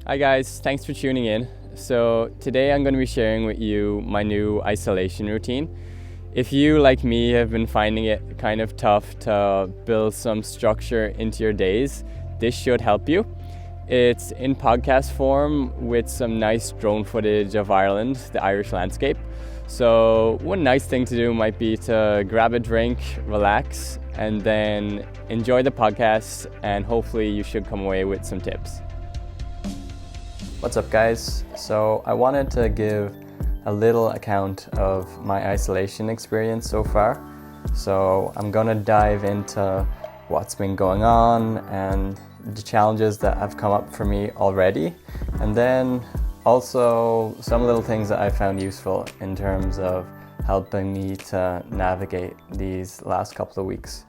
Hi guys, thanks for tuning in. So today I'm going to be sharing with you my new isolation routine. If you, like me, have been finding it kind of tough to build some structure into your days, this should help you. It's in podcast form with some nice drone footage of Ireland, the Irish landscape. So one nice thing to do might be to grab a drink, relax, and then enjoy the podcast, and hopefully you should come away with some tips. What's up guys? So I wanted to give a little account of my isolation experience so far. So I'm gonna dive into what's been going on and the challenges that have come up for me already, and then also some little things that I found useful in terms of helping me to navigate these last couple of weeks.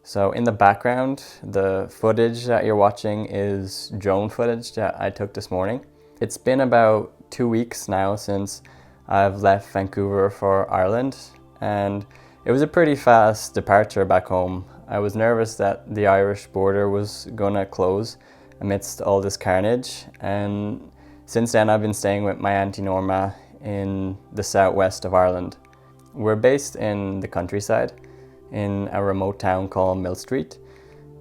So in the background, the footage that you're watching is drone footage that I took this morning. It's been about 2 weeks now since I've left Vancouver for Ireland, and it was a pretty fast departure back home. I was nervous that the Irish border was gonna close amidst all this carnage, and since then I've been staying with my Auntie Norma in the southwest of Ireland. We're based in the countryside, in a remote town called Mill Street.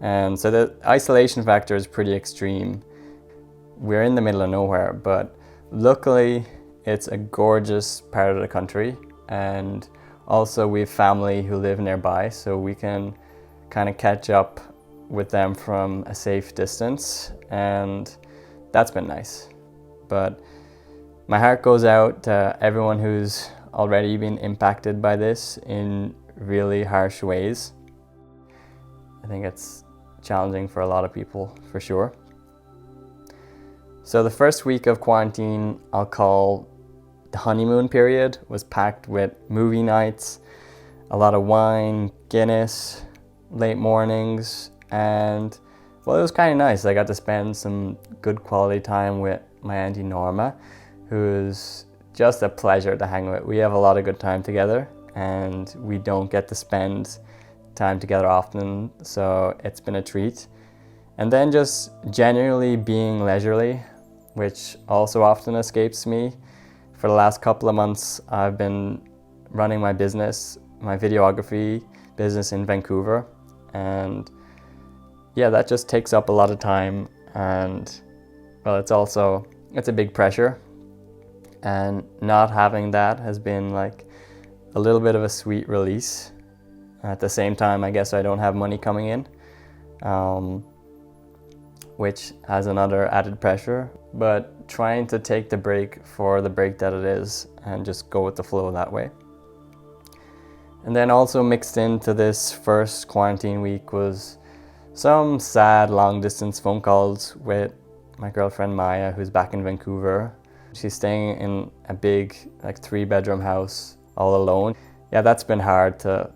And so the isolation factor is pretty extreme. We're in the middle of nowhere, but luckily it's a gorgeous part of the country. And also we have family who live nearby, so we can kind of catch up with them from a safe distance. And that's been nice. But my heart goes out to everyone who's already been impacted by this in really harsh ways. I think it's challenging for a lot of people, for sure. So the first week of quarantine, I'll call the honeymoon period, was packed with movie nights, a lot of wine, Guinness, late mornings, and well, it was kind of nice. I got to spend some good quality time with my Auntie Norma, who's just a pleasure to hang with. We have a lot of good time together, and we don't get to spend time together often, so it's been a treat. And then just generally being leisurely, which also often escapes me. For the last couple of months, I've been running my business, my videography business in Vancouver, and yeah, that just takes up a lot of time, and well, it's a big pressure, and not having that has been like a little bit of a sweet release. At the same time, I guess I don't have money coming in, which has another added pressure, but trying to take the break for the break that it is and just go with the flow that way. And then also mixed into this first quarantine week was some sad long distance phone calls with my girlfriend Maya, who's back in Vancouver. She's staying in a big 3-bedroom house all alone. Yeah, that's been hard to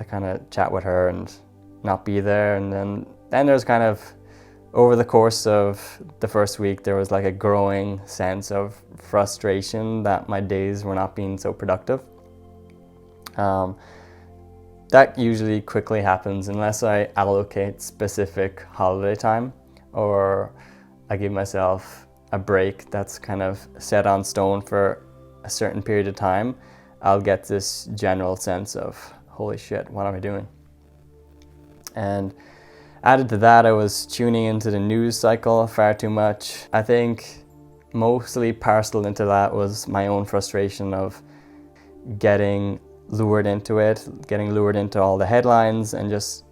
kind of chat with her and not be there. And then there's kind of, over the course of the first week, there was like a growing sense of frustration that my days were not being so productive. That usually quickly happens unless I allocate specific holiday time or I give myself a break that's kind of set on stone for a certain period of time. I'll get this general sense of, holy shit, what am I doing? And added to that, I was tuning into the news cycle far too much. I think mostly parceled into that was my own frustration of getting lured into it, getting lured into all the headlines and just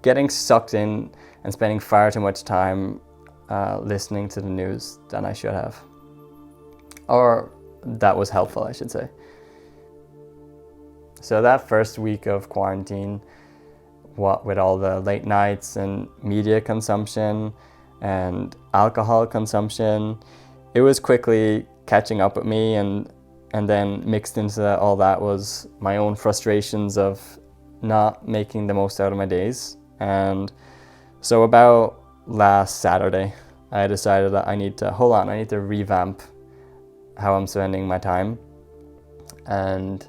getting sucked in and spending far too much time listening to the news than I should have. Or that was helpful, I should say. So that first week of quarantine, what with all the late nights and media consumption and alcohol consumption, it was quickly catching up with me, and then mixed into all that was my own frustrations of not making the most out of my days. And so about last Saturday, I decided that I need to revamp how I'm spending my time and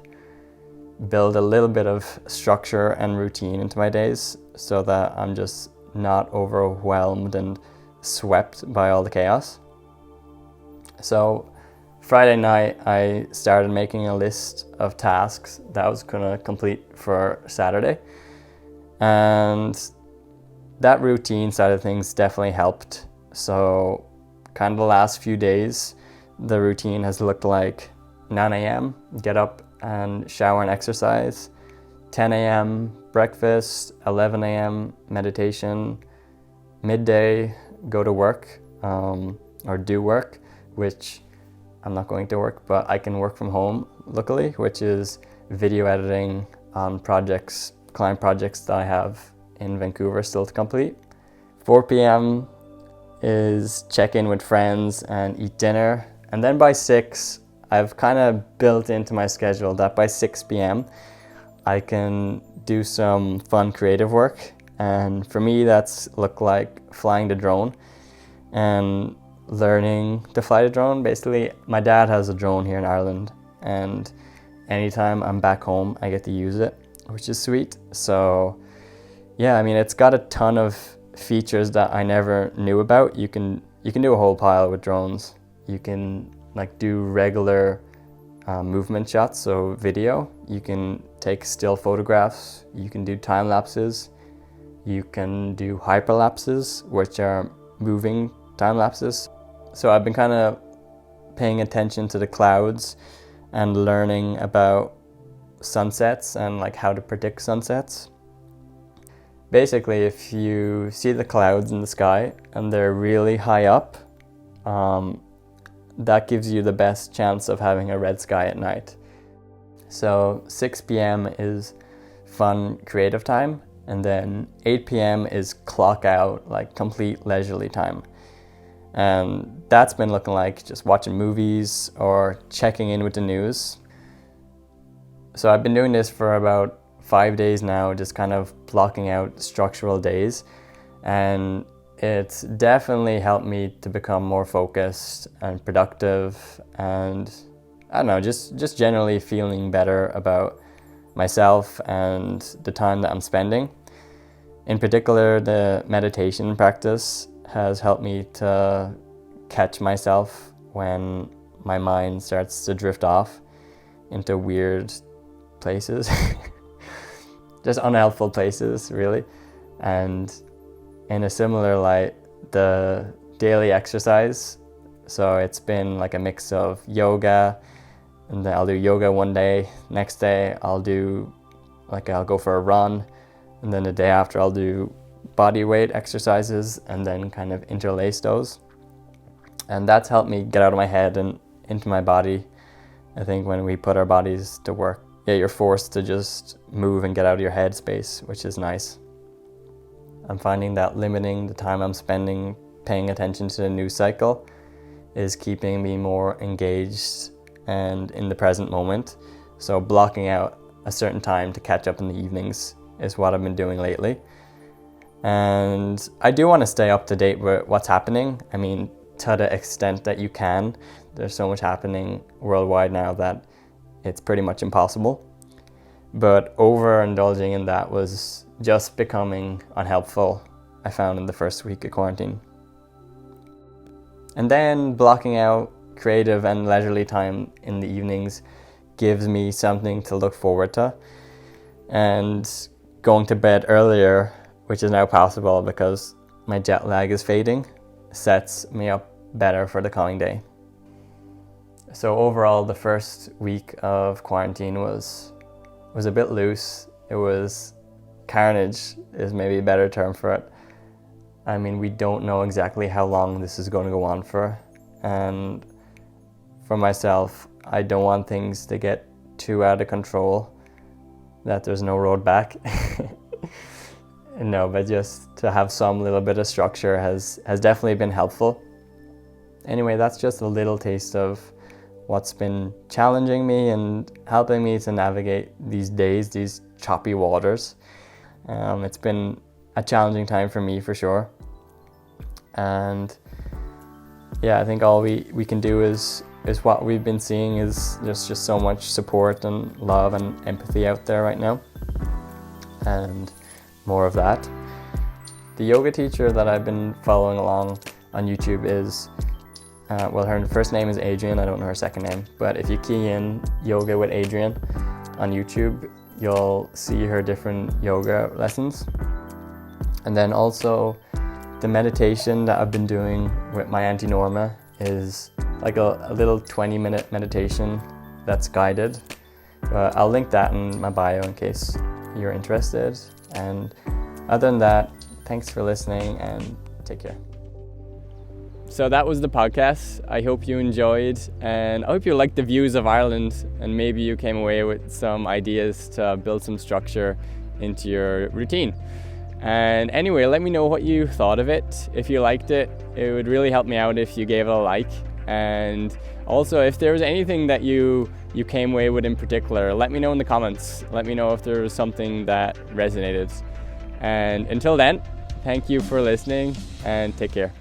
build a little bit of structure and routine into my days so that I'm just not overwhelmed and swept by all the chaos. So Friday night I started making a list of tasks that I was gonna complete for Saturday, and that routine side of things definitely helped. So kind of the last few days, the routine has looked like 9 a.m. get up and shower and exercise, 10 a.m. breakfast, 11 a.m. meditation, midday go to work or do work, which I'm not going to work, but I can work from home luckily, which is video editing on projects, client projects that I have in Vancouver still to complete. 4 p.m. is check in with friends and eat dinner. And then by 6, I've kind of built into my schedule that by 6 p.m. I can do some fun creative work. And for me, that's looked like flying the drone and learning to fly the drone. Basically, my dad has a drone here in Ireland, and anytime I'm back home, I get to use it, which is sweet. So yeah, I mean, it's got a ton of features that I never knew about. You can do a whole pile with drones. You can like do regular movement shots, so video. You can take still photographs. You can do time lapses. You can do hyperlapses, which are moving time lapses. So I've been kind of paying attention to the clouds and learning about sunsets and like how to predict sunsets. Basically, if you see the clouds in the sky and they're really high up, that gives you the best chance of having a red sky at night. So 6 p.m. is fun creative time, and then 8 p.m. is clock out, like complete leisurely time. And that's been looking like just watching movies or checking in with the news. So I've been doing this for about 5 days now, just kind of blocking out structural days, and it's definitely helped me to become more focused and productive, and I don't know, just generally feeling better about myself and the time that I'm spending. In particular, the meditation practice has helped me to catch myself when my mind starts to drift off into weird places. Just unhelpful places, really. And in a similar light, the daily exercise, so it's been like a mix of yoga, and then I'll do yoga one day, next day I'll go for a run, and then the day after I'll do body weight exercises and then kind of interlace those. And that's helped me get out of my head and into my body. I think when we put our bodies to work, yeah, you're forced to just move and get out of your head space, which is nice. I'm finding that limiting the time I'm spending paying attention to the news cycle is keeping me more engaged and in the present moment. So blocking out a certain time to catch up in the evenings is what I've been doing lately. And I do want to stay up to date with what's happening. I mean, to the extent that you can. There's so much happening worldwide now that it's pretty much impossible. But overindulging in that was just becoming unhelpful, I found, in the first week of quarantine. And then blocking out creative and leisurely time in the evenings gives me something to look forward to. And going to bed earlier, which is now possible because my jet lag is fading, sets me up better for the coming day. So overall, the first week of quarantine was a bit loose. It was carnage is maybe a better term for it. I mean, we don't know exactly how long this is going to go on for. And for myself, I don't want things to get too out of control, that there's no road back. No, but just to have some little bit of structure has definitely been helpful. Anyway, that's just a little taste of what's been challenging me and helping me to navigate these days, these choppy waters. It's been a challenging time for me, for sure. And yeah, I think all we can do is what we've been seeing is there's just so much support and love and empathy out there right now. And more of that. The yoga teacher that I've been following along on YouTube is, well, her first name is Adrian, I don't know her second name, but if you key in yoga with Adrian on YouTube, you'll see her different yoga lessons. And then also the meditation that I've been doing with my Auntie Norma is like a little 20-minute meditation that's guided. I'll link that in my bio in case you're interested. And other than that, thanks for listening and take care. So that was the podcast. I hope you enjoyed, and I hope you liked the views of Ireland, and maybe you came away with some ideas to build some structure into your routine. And anyway, let me know what you thought of it. If you liked it, it would really help me out if you gave it a like. And also, if there was anything that you came away with in particular, let me know in the comments. Let me know if there was something that resonated. And until then, thank you for listening and take care.